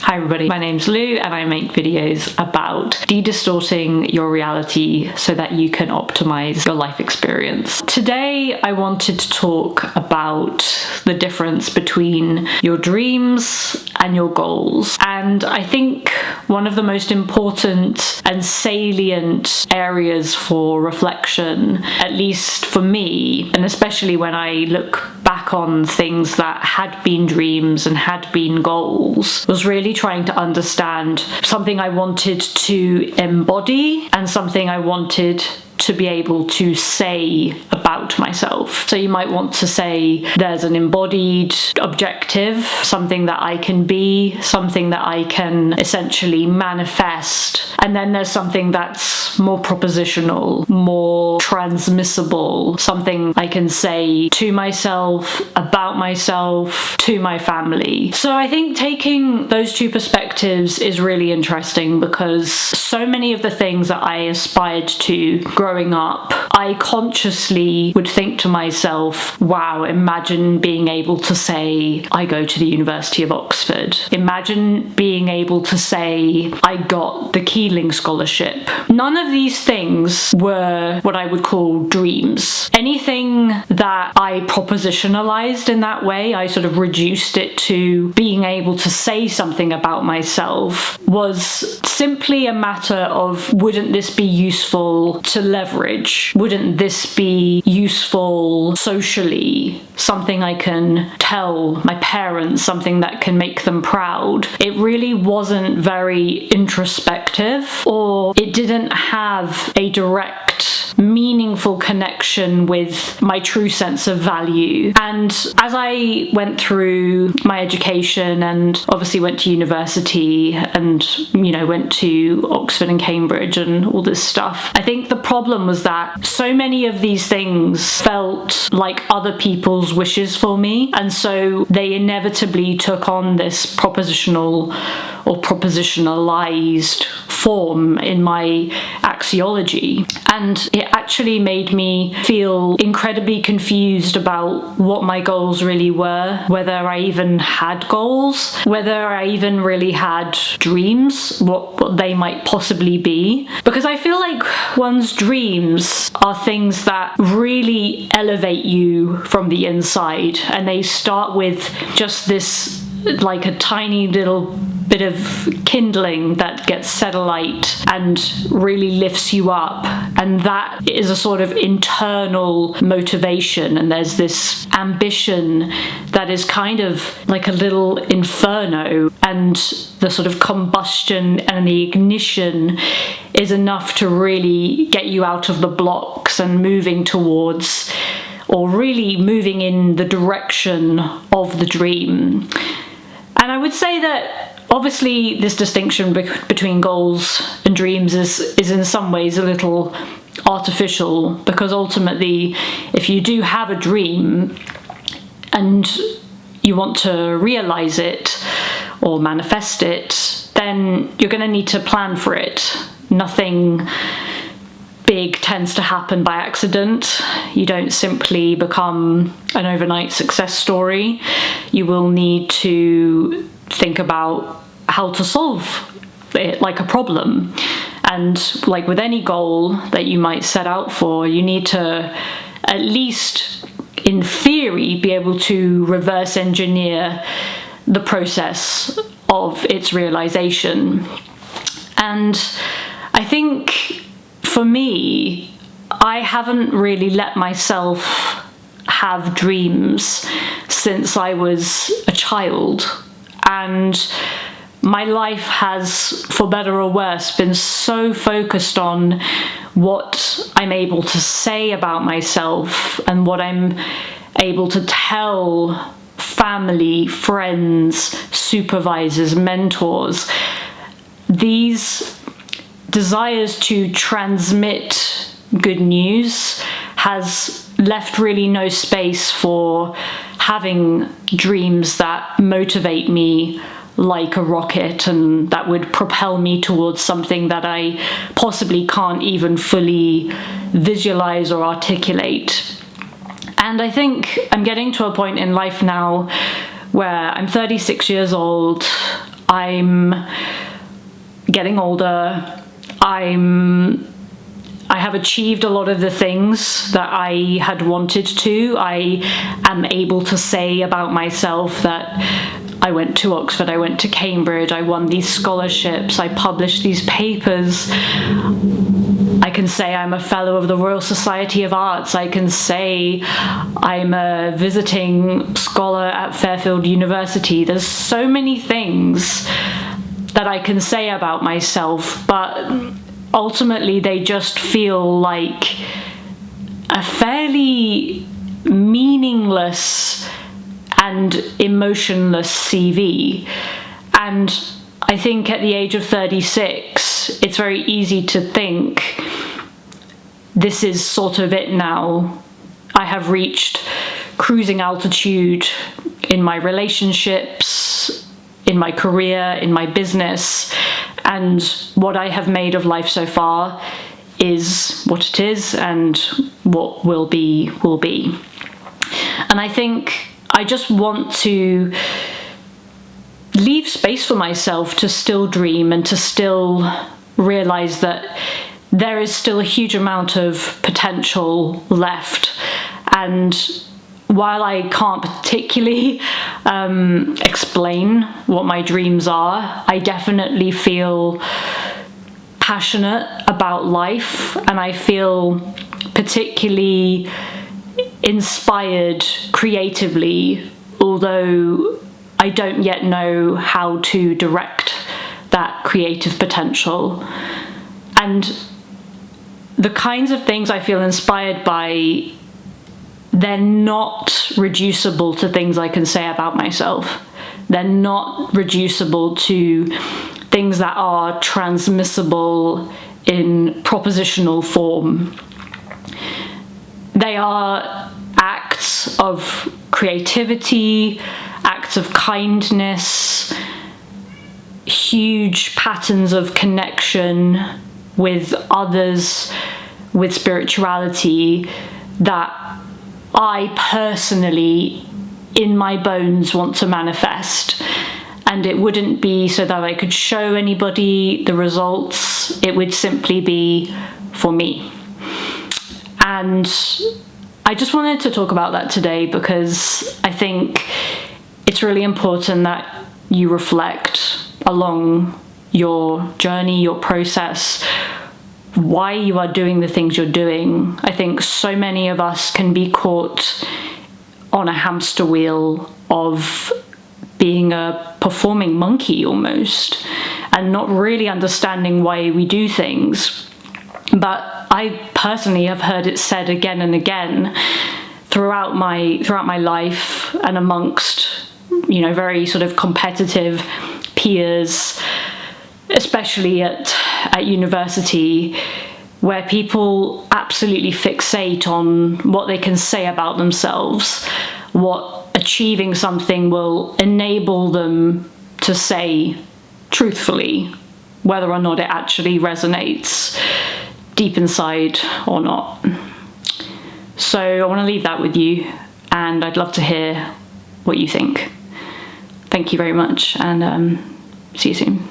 Hi everybody, my name's Lou and I make videos about de-distorting your reality so that you can optimize your life experience. Today I wanted to talk about the difference between your dreams and your goals. And I think one of the most important and salient areas for reflection, at least for me, and especially when I look back on things that had been dreams and had been goals, was really trying to understand something I wanted to embody and something I wanted to be able to say about myself. So you might want to say there's an embodied objective, something that I can be, something that I can essentially manifest, and then there's something that's more propositional, more transmissible, something I can say to myself, about myself, to my family. So I think taking those two perspectives is really interesting because so many of the things that I aspired to growing up, I consciously would think to myself, wow, imagine being able to say, I go to the University of Oxford. Imagine being able to say, I got the Keeling Scholarship. None of these things were what I would call dreams. Anything that I propositionalized in that way, I sort of reduced it to being able to say something about myself, was simply a matter of, wouldn't this be useful to leverage? Wouldn't this be useful socially? Something I can tell my parents, something that can make them proud. It really wasn't very introspective, or it didn't have a direct, meaningful connection with my true sense of value. And as I went through my education and obviously went to university and, went to Oxford and Cambridge and all this stuff, I think the problem was that so many of these things felt like other people's wishes for me, and so they inevitably took on this propositional or propositionalized form in my axiology, and it actually made me feel incredibly confused about what my goals really were, whether I even had goals, whether I even really had dreams, what they might possibly be, because I feel like one's dreams are things that really elevate you from the inside, and they start with just this, like a tiny little bit of kindling that gets set alight and really lifts you up, and that is a sort of internal motivation, and there's this ambition that is kind of like a little inferno, and the sort of combustion and the ignition is enough to really get you out of the blocks and moving towards, or really moving in the direction of the dream. And I would say that obviously this distinction between goals and dreams is in some ways a little artificial, because ultimately if you do have a dream and you want to realize it or manifest it, then you're going to need to plan for it. Nothing big tends to happen by accident. You don't simply become an overnight success story. You will need to think about how to solve it like a problem. And like with any goal that you might set out for, you need to, at least in theory, be able to reverse engineer the process of its realization. And I think for me, I haven't really let myself have dreams since I was a child, and my life has, for better or worse, been so focused on what I'm able to say about myself and what I'm able to tell family, friends, supervisors, mentors. These desires to transmit good news has left really no space for having dreams that motivate me like a rocket and that would propel me towards something that I possibly can't even fully visualize or articulate. And I think I'm getting to a point in life now where I'm 36 years old. I'm getting older. I have achieved a lot of the things that I had wanted to. I am able to say about myself that I went to Oxford, I went to Cambridge, I won these scholarships, I published these papers. I can say I'm a fellow of the Royal Society of Arts. I can say I'm a visiting scholar at Fairfield University. There's so many things that I can say about myself, but ultimately they just feel like a fairly meaningless and emotionless CV. And I think at the age of 36, it's very easy to think, this is sort of it now. I have reached cruising altitude in my relationships, in my career, in my business, and what I have made of life so far is what it is, and what will be, will be. And I think I just want to leave space for myself to still dream and to still realize that there is still a huge amount of potential left. And while I can't particularly explain what my dreams are, I definitely feel passionate about life, and I feel particularly inspired creatively, although I don't yet know how to direct that creative potential. And the kinds of things I feel inspired by, they're not reducible to things I can say about myself. They're not reducible to things that are transmissible in propositional form. They are acts of creativity, acts of kindness, huge patterns of connection with others, with spirituality, that I personally, in my bones, want to manifest. And it wouldn't be so that I could show anybody the results, it would simply be for me. And I just wanted to talk about that today because I think it's really important that you reflect along your journey, your process, why you are doing the things you're doing. I think so many of us can be caught on a hamster wheel of being a performing monkey almost, and not really understanding why we do things. But I personally have heard it said again and again throughout my life, and amongst, you know, very sort of competitive peers, especially at university, where people absolutely fixate on what they can say about themselves, what achieving something will enable them to say truthfully, whether or not it actually resonates deep inside or not. So I want to leave that with you, and I'd love to hear what you think. Thank you very much, and see you soon.